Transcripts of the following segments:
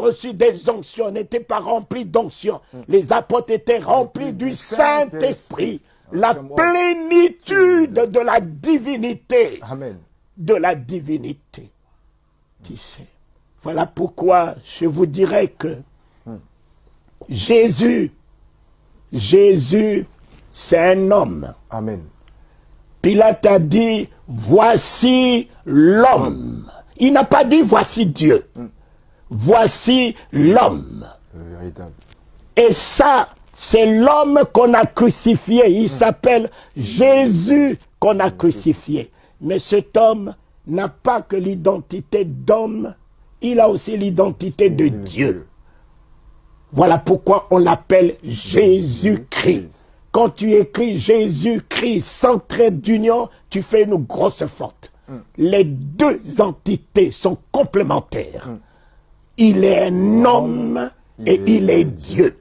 reçu des onctions, n'étaient pas remplis d'onctions. Les apôtres étaient remplis du Saint-Esprit. La plénitude de la divinité. Amen. De la divinité. Tu sais. Voilà pourquoi je vous dirais que Jésus, c'est un homme. Amen. Pilate a dit, voici l'homme. Il n'a pas dit, voici Dieu. Voici l'homme. Le véritable. Et ça, c'est l'homme qu'on a crucifié. Il s'appelle Jésus qu'on a crucifié. Mais cet homme n'a pas que l'identité d'homme, il a aussi l'identité de Dieu. Voilà pourquoi on l'appelle Jésus-Christ. Quand tu écris Jésus-Christ sans trait d'union, tu fais une grosse faute. Les deux entités sont complémentaires. Il est un homme et il est Dieu.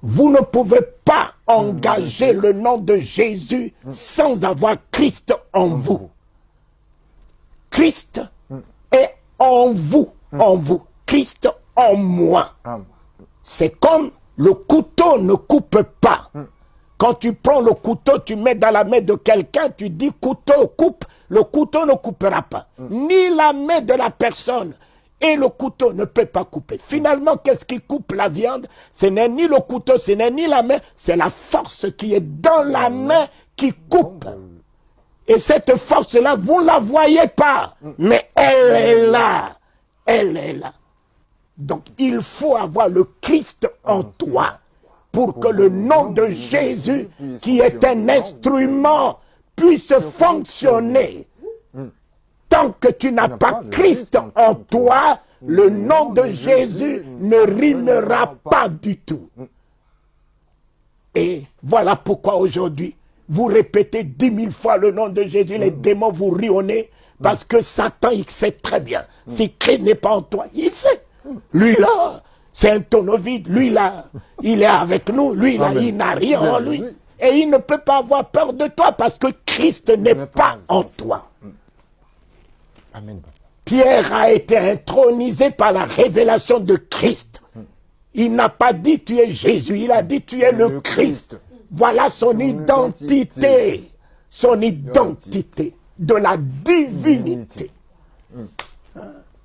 Vous ne pouvez pas engager le nom de Jésus sans avoir Christ en vous. Christ est en vous, Christ en moi. C'est comme le couteau ne coupe pas. Quand tu prends le couteau, tu mets dans la main de quelqu'un, tu dis couteau coupe, le couteau ne coupera pas. Ni la main de la personne et le couteau ne peut pas couper. Finalement, qu'est-ce qui coupe la viande? Ce n'est ni le couteau, ce n'est ni la main, c'est la force qui est dans la main qui coupe. Et cette force-là, vous ne la voyez pas, mais elle est là. Elle est là. Donc, il faut avoir le Christ en toi pour que le nom de Jésus, qui est un instrument, puisse fonctionner. Tant que tu n'as pas Christ en toi, le nom de Jésus ne rimera pas du tout. Et voilà pourquoi aujourd'hui, vous répétez 10 000 fois le nom de Jésus, les démons vous rient au nez, parce que Satan, il sait très bien. Si Christ n'est pas en toi, il sait. Lui là, c'est un tonneau vide. Lui là, il est avec nous. Lui là, il n'a rien en lui. Et il ne peut pas avoir peur de toi parce que Christ n'est pas en toi. Amen. Pierre a été intronisé par la révélation de Christ. Il n'a pas dit tu es Jésus, il a dit tu es le Christ. Voilà son identité. Son identité de la divinité.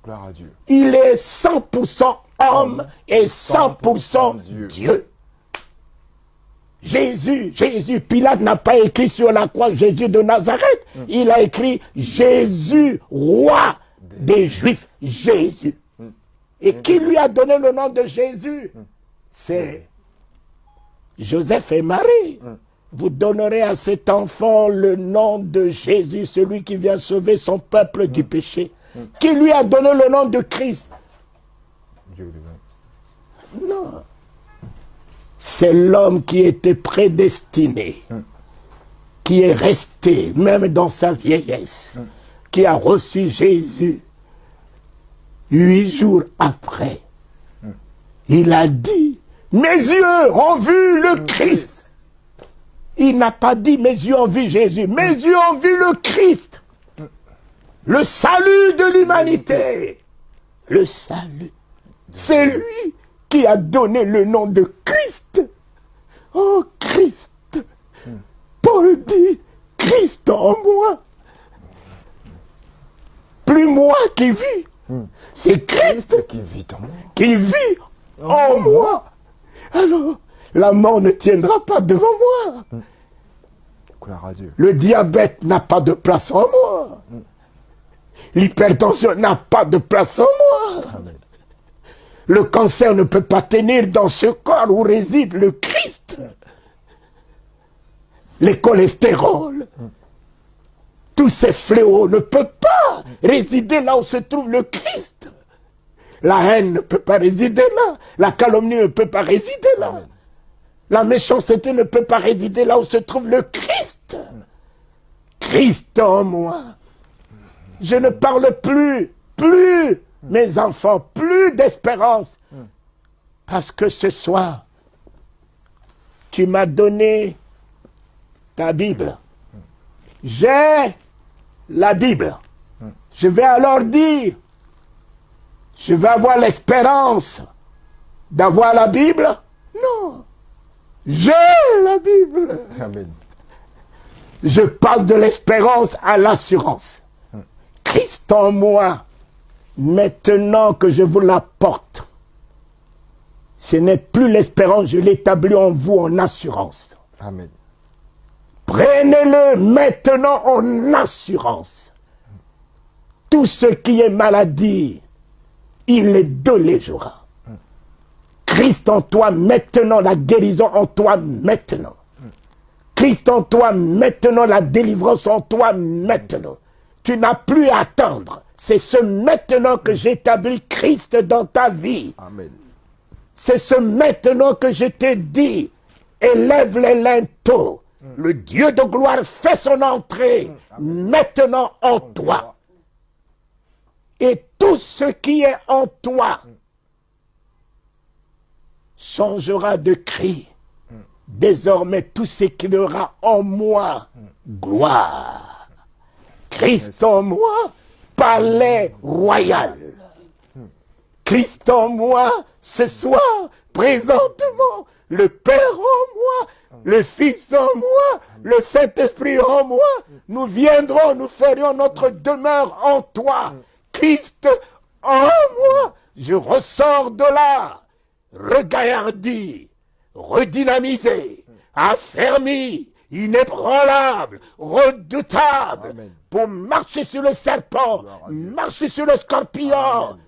Gloire à Dieu. Il est 100% homme et 100% Dieu. Jésus, Pilate n'a pas écrit sur la croix Jésus de Nazareth. Il a écrit Jésus, roi des Juifs. Jésus. Et qui lui a donné le nom de Jésus? C'est Joseph et Marie. Vous donnerez à cet enfant le nom de Jésus, celui qui vient sauver son peuple du péché. Qui lui a donné le nom de Christ? Dieu lui-même. Non. C'est l'homme qui était prédestiné, qui est resté, même dans sa vieillesse, qui a reçu Jésus. 8 jours après, il a dit, mes yeux ont vu le Christ. Il n'a pas dit, mes yeux ont vu Jésus, mes yeux ont vu le Christ. Le salut de l'humanité. Le salut. C'est lui qui a donné le nom de Christ. Oh Christ. Paul dit, Christ en moi. Plus moi qui vis. C'est Christ qui vit en moi. Qui vit en moi. Alors, la mort ne tiendra pas devant moi. Gloire à Dieu. Le diabète n'a pas de place en moi. L'hypertension n'a pas de place en moi. Amen. Le cancer ne peut pas tenir dans ce corps où réside le Christ. Les cholestérols, tous ces fléaux ne peuvent pas résider là où se trouve le Christ. La haine ne peut pas résider là. La calomnie ne peut pas résider là. Amen. La méchanceté ne peut pas résider là où se trouve le Christ. Christ en moi. Je ne parle plus, mes enfants, plus d'espérance. Parce que ce soir, tu m'as donné ta Bible. J'ai la Bible. Je vais alors dire, Je vais avoir l'espérance d'avoir la Bible? Non. J'ai la Bible. Amen. Je passe de l'espérance à l'assurance. Christ en moi, maintenant que je vous l'apporte, ce n'est plus l'espérance, je l'établis en vous en assurance. Amen. Prenez-le maintenant en assurance. Tout ce qui est maladie, il les déléguera. Christ en toi maintenant, la guérison en toi maintenant. Christ en toi maintenant, la délivrance en toi maintenant. Tu n'as plus à attendre. C'est ce maintenant que j'établis Christ dans ta vie. Amen. C'est ce maintenant que je t'ai dit. Élève les linteaux. Le Dieu de gloire fait son entrée maintenant en toi. Et tout ce qui est en toi changera de cri. Désormais, tout ce qui aura en moi, gloire. Christ en moi, palais royal. Christ en moi, ce soir, présentement, le Père en moi, le Fils en moi, le Saint-Esprit en moi, nous viendrons, nous ferions notre demeure en toi. Christ en moi, je ressors de là, regardé, redynamisé, affermi, inébranlable, redoutable, Amen. pour marcher sur le serpent, marcher sur le scorpion, Amen.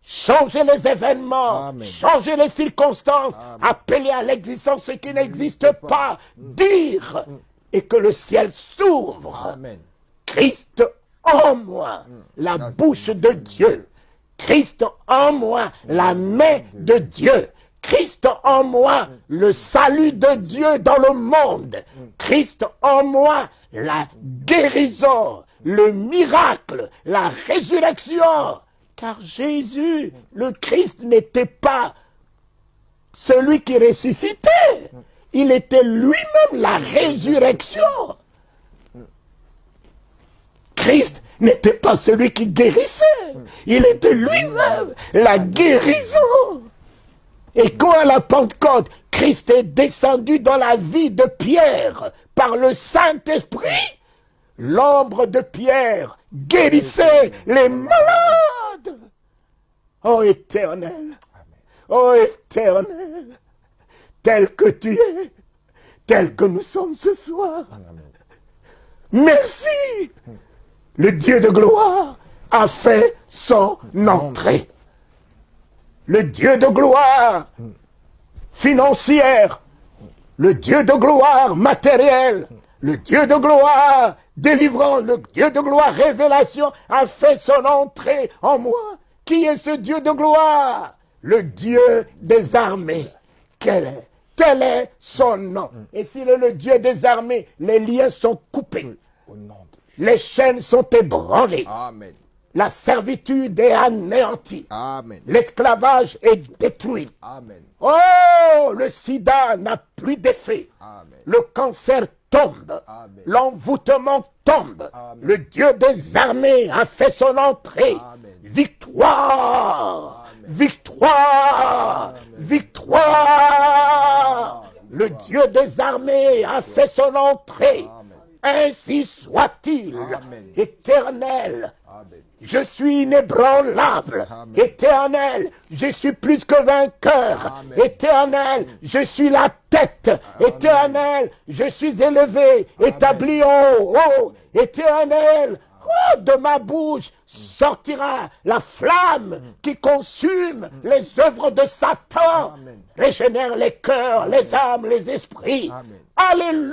changer les événements, Amen. changer les circonstances, Amen. appeler à l'existence ce qui n'existe pas, dire, et que le ciel s'ouvre. Amen. Christ en moi, la bouche de Dieu. Christ en moi, la main de Dieu. Christ en moi, le salut de Dieu dans le monde. Christ en moi, la guérison, le miracle, la résurrection. Car Jésus, le Christ, n'était pas celui qui ressuscitait. Il était lui-même la résurrection. Christ n'était pas celui qui guérissait. Il était lui-même la guérison. Et quand à la Pentecôte, Christ est descendu dans la vie de Pierre par le Saint-Esprit, l'ombre de Pierre guérissait les malades. Ô Éternel, ô Éternel, tel que tu es, tel que nous sommes ce soir. Merci. Le Dieu de gloire a fait son entrée. Le Dieu de gloire financière, le Dieu de gloire matériel, le Dieu de gloire délivrant, le Dieu de gloire révélation a fait son entrée en moi. Qui est ce Dieu de gloire? Le Dieu des armées. Quel est? Tel est son nom. Et s'il est le Dieu des armées, les liens sont coupés. Au nom Les chaînes sont ébranlées. Amen. La servitude est anéantie. Amen. L'esclavage est détruit. Amen. Oh, le sida n'a plus d'effet. Amen. Le cancer tombe. Amen. L'envoûtement tombe. Amen. Le Dieu des armées a fait son entrée. Amen. Victoire. Amen. Victoire. Amen. Victoire. Le Victoire. Dieu des armées a fait son entrée. Amen. Ainsi soit-il. Amen. Éternel. Amen. Je suis inébranlable. Amen. Éternel, je suis plus que vainqueur. Amen. Éternel, je suis la tête. Éternel, je suis élevé, établi en haut. Éternel, oh, de ma bouche sortira la flamme qui consume les œuvres de Satan. Amen. Régénère les cœurs, les âmes, les esprits. Amen. Alléluia.